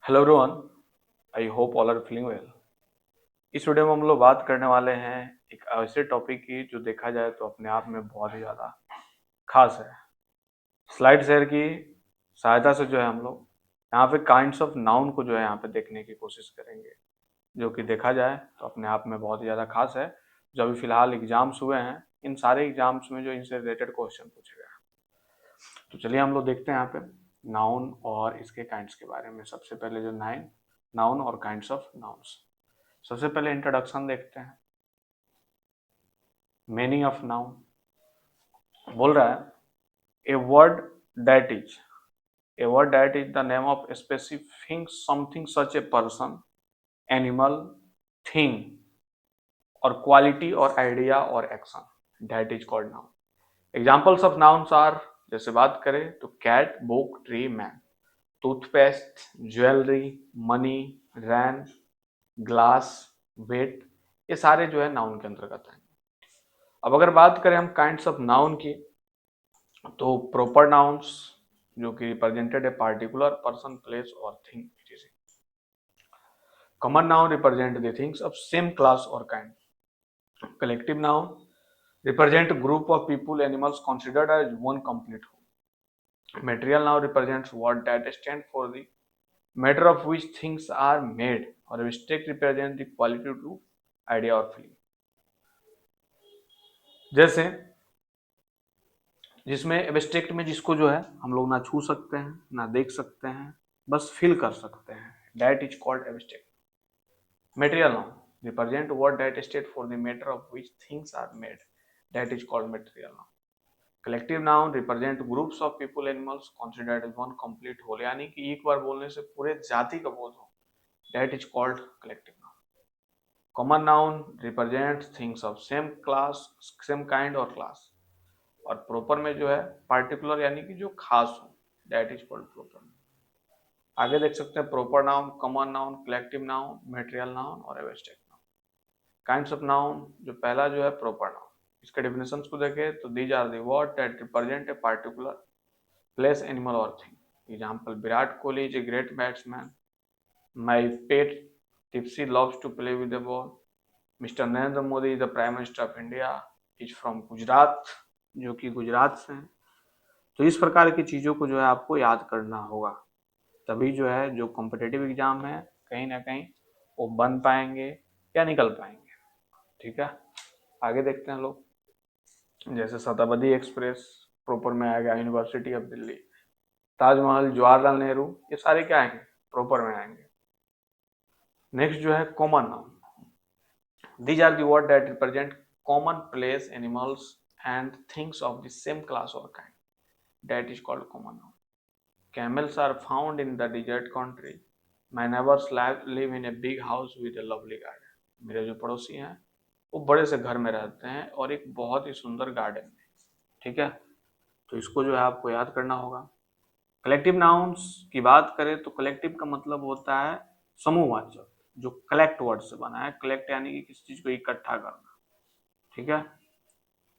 Hello everyone, I hope all are feeling well. इस video में हम लोग बात करने वाले हैं एक ऐसे टॉपिक की जो देखा जाए तो अपने आप में बहुत ही ज़्यादा खास है। स्लाइड शेयर की सहायता से जो है हम लोग यहाँ पे काइंड्स ऑफ नाउन को जो है यहाँ पे देखने की कोशिश करेंगे, जो कि देखा जाए तो अपने आप में बहुत ही ज़्यादा खास है। जो अभी फिलहाल एग्जाम्स हुए हैं, इन सारे एग्जाम्स में जो इनसे रिलेटेड क्वेश्चन पूछे गए हैं, तो चलिए हम लोग देखते हैं यहाँ पे नाउन और इसके काइंड्स के बारे में। सबसे पहले जो नाउन और काइंड्स ऑफ नाउन्स, सबसे पहले इंट्रोडक्शन देखते हैं। मीनिंग ऑफ नाउन बोल रहा है that is a word that is the name of specifying something such a person, animal, thing और क्वालिटी और आइडिया और action, that is called noun. Examples of nouns are, जैसे बात करें तो cat, book, tree, man, toothpaste, jewellery, money, rain, glass, weight, ये सारे जो है नाउन के अंतर्गत हैं। अब अगर बात करें हम काइंड्स ऑफ नाउन की, तो प्रॉपर नाउन्स जो कि represented a particular person, place और thing, etc. Common noun represent the things of same class और kind. Collective noun represent group of people, animals considered as one complete whole. Material now represents what that stand for the matter of which things are made, और abstract represent the quality to idea or feeling। जैसे जिसमें abstract में जिसको जो है हम लोग ना छू सकते हैं ना देख सकते हैं, बस फील कर सकते हैं, that is called abstract. Material noun represent what that state for the matter of which things are made, that is called material noun. Collective noun represent groups of people, animals considered as one complete whole, यानी कि एक बार बोलने से पूरे जाति का बोध हो, that is called collective noun. Common noun represent things of same class, same kind और क्लास। और प्रॉपर में जो है पार्टिकुलर यानी कि जो खास हो, दैट इज कॉल्ड प्रॉपर। आगे देख सकते हैं proper noun, common noun, collective noun, material noun और abstract noun. Kinds of noun, जो पहला जो है प्रॉपर नाउन, इसके डेफिनेशंस को देखें तो these are the word that represent a particular place, animal और thing. Example, Virat Kohli is a great batsman, my pet Tipsy loves to play with the ball, mister Narendra Modi the prime minister of India is from Gujarat, जो कि गुजरात से हैं। तो इस प्रकार की चीज़ों को जो है आपको याद करना होगा, तभी जो है जो कॉम्पिटेटिव एग्जाम है कहीं ना कहीं वो बन पाएंगे या निकल पाएंगे। ठीक है, आगे देखते हैं लोग। जैसे शताब्दी एक्सप्रेस प्रॉपर में आएगा, यूनिवर्सिटी ऑफ दिल्ली, ताजमहल, जवाहरलाल नेहरू, ये सारे क्या आएंगे, प्रॉपर में आएंगे। नेक्स्ट जो है common noun, these are the words that represent common place, animals and things of the same class or kind, that is called common noun. Camels are found in the desert country, my neighbors live in a big house with a lovely garden, मेरे जो पड़ोसी हैं वो बड़े से घर में रहते हैं और एक बहुत ही सुंदर गार्डन में। ठीक है, तो इसको जो है आपको याद करना होगा। कलेक्टिव नाउन्स की बात करें तो कलेक्टिव का मतलब होता है समूहवाचक, जो कलेक्ट वर्ड से बना है। कलेक्ट यानी कि किसी चीज को इकट्ठा करना। ठीक है,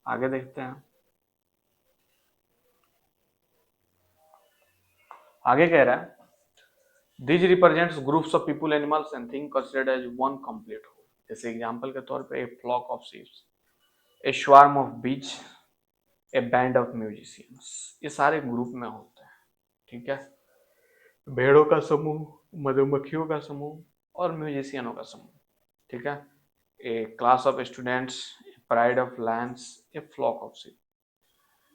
आगे देखते हैं। आगे कह रहा है this represents groups of people, animals and thing considered as one complete whole. जैसे एग्जांपल के तौर पे a flock of sheeps, a swarm of bees, a band of musicians, ये सारे ग्रुप में होते हैं। ठीक है, भेड़ों का समूह, मधुमक्खियों का समूह और म्यूजिशियनों का समूह। ठीक है, a class of students, pride of lands, a flock of sheep.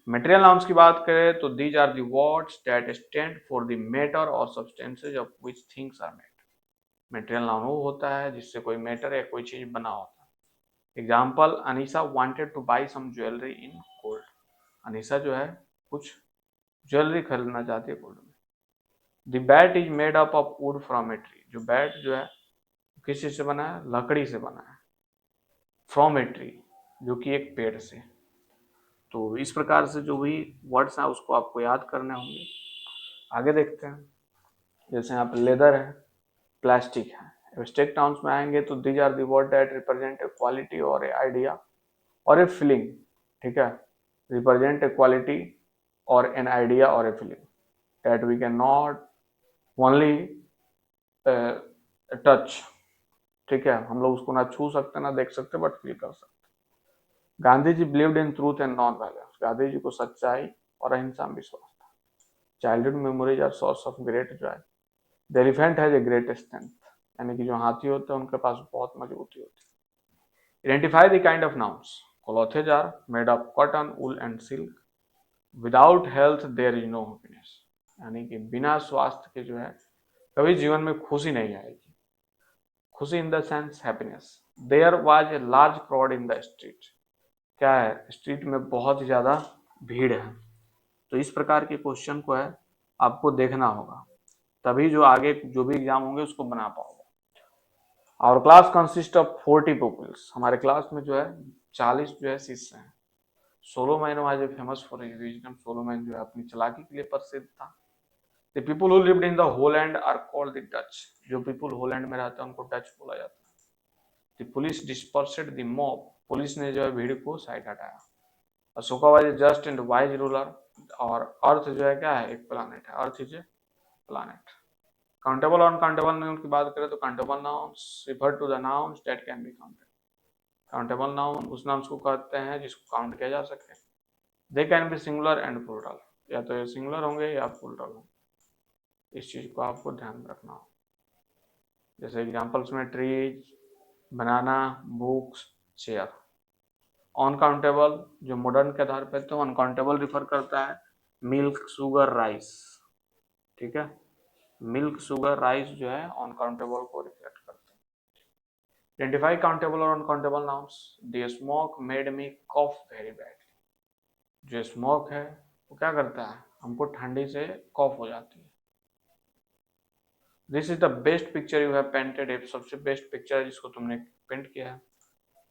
Material nouns की बात करें तो these are the words that stand for the matter और substances of which things are made. Material noun वो होता है जिससे कोई मैटर या कोई चीज बना होता है। Example, Anisa wanted to buy some jewellery in gold, Anisa जो है कुछ ज्वेलरी खरीदना चाहती है गोल्ड में। The bat is made up of wood from a tree, जो बैट जो है किस चीज से बना है, लकड़ी से बना है, फ्रॉम ए ट्री, जो कि एक पेड़ से। तो इस प्रकार से जो भी वर्ड्स हैं उसको आपको याद करने होंगे। आगे देखते हैं। जैसे यहाँ पे लेदर है, प्लास्टिक है। एब्स्ट्रैक्ट नाउन्स में आएंगे तो these are the word that represent a quality और ए आइडिया और ए फीलिंग। ठीक है, रिप्रेजेंट ए क्वालिटी और एन आइडिया और a feeling that we can not only touch, ठीक है, हम लोग उसको ना छू सकते ना देख सकते बट फील कर सकते। Gandhi ji believed in truth and non violence, Gandhi ji को सच्चाई और अहिंसा में विश्वास था। Childhood memories are source of great joy, the elephant has a great strength, यानी कि जो हाथी होते हैं उनके पास बहुत मजबूती होती है। Identify the kind of nouns, clothes are made of cotton, wool and silk, without health there is no happiness, यानी कि बिना स्वास्थ्य के जो है कभी जीवन में खुशी नहीं आएगी। खुशी in the sense happiness. There was a large crowd in the street, क्या है, स्ट्रीट में बहुत ही ज्यादा भीड़ है। तो इस प्रकार के क्वेश्चन को है आपको देखना होगा, तभी जो आगे जो भी एग्जाम होंगे उसको बना पाओगे। और क्लास कंसिस्ट ऑफ 40 पीपल्स, हमारे क्लास में जो है 40 जो है शिष्य हैं। Solomon was famous for his wisdom, Solomon जो है अपनी चालाकी के लिए प्रसिद्ध था। The people who lived in the Holland are called the Dutch, जो पीपल होलैंड में रहते हैं उनको डच बोला जाता है। The police dispersed the mob, police ने जो है भीड़ को साइड हटाया। Ashoka was just and wise ruler, और अर्थ जो है क्या है, एक प्लानिट है, Earth is a planet. Countable और अनकाउंटेबल नाउन की बात करें तो countable nouns refer to the nouns that can be counted, countable noun उस नाउन्स को कहते हैं जिसको काउंट किया जा सके। They can be singular and plural, या तो ये सिंगुलर होंगे या प्लूरल होंगे, इस चीज को आपको ध्यान में रखना हो। जैसे एग्जांपल्स में ट्रीज, बनाना, बुक्स, चेयर। अनकाउंटेबल जो मॉडर्न के आधार पर, तो अनकाउंटेबल रिफर करता है मिल्क, शुगर, राइस, ठीक है, मिल्क, शुगर, राइस जो है अनकाउंटेबल को रिफ्लेक्ट करते हैं। आइडेंटिफाई काउंटेबल और uncountable nouns. The smoke made me cough very badly, जो स्मोक है वो क्या करता है, हमको ठंडी से कॉफ हो जाती है। This is the best picture you have painted, एक सबसे बेस्ट पिक्चर है जिसको तुमने पेंट किया है।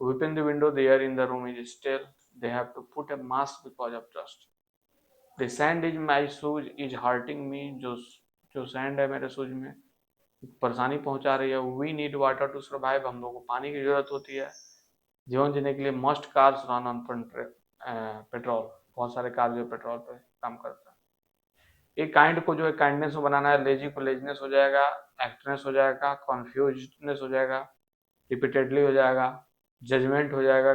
Open the window, the air in the room is still, they have to put a mask because of dust. The sand in my shoes is hurting me, जो sand है मेरे shoes में परेशानी पहुंचा रही है। We need water to survive, हम लोग को पानी की जरूरत होती है जीवन जीने के लिए। Must cars run on petrol, बहुत सारे कार जो पेट्रोल पे काम करता है। एक काइंड को जो है काइंडनेस में बनाना है, लेजी को लेजीनेस हो जाएगा, एक्टनेस हो जाएगा, कन्फ्यूजनेस हो जाएगा, रिपीटेडली हो जाएगा, जजमेंट हो जाएगा,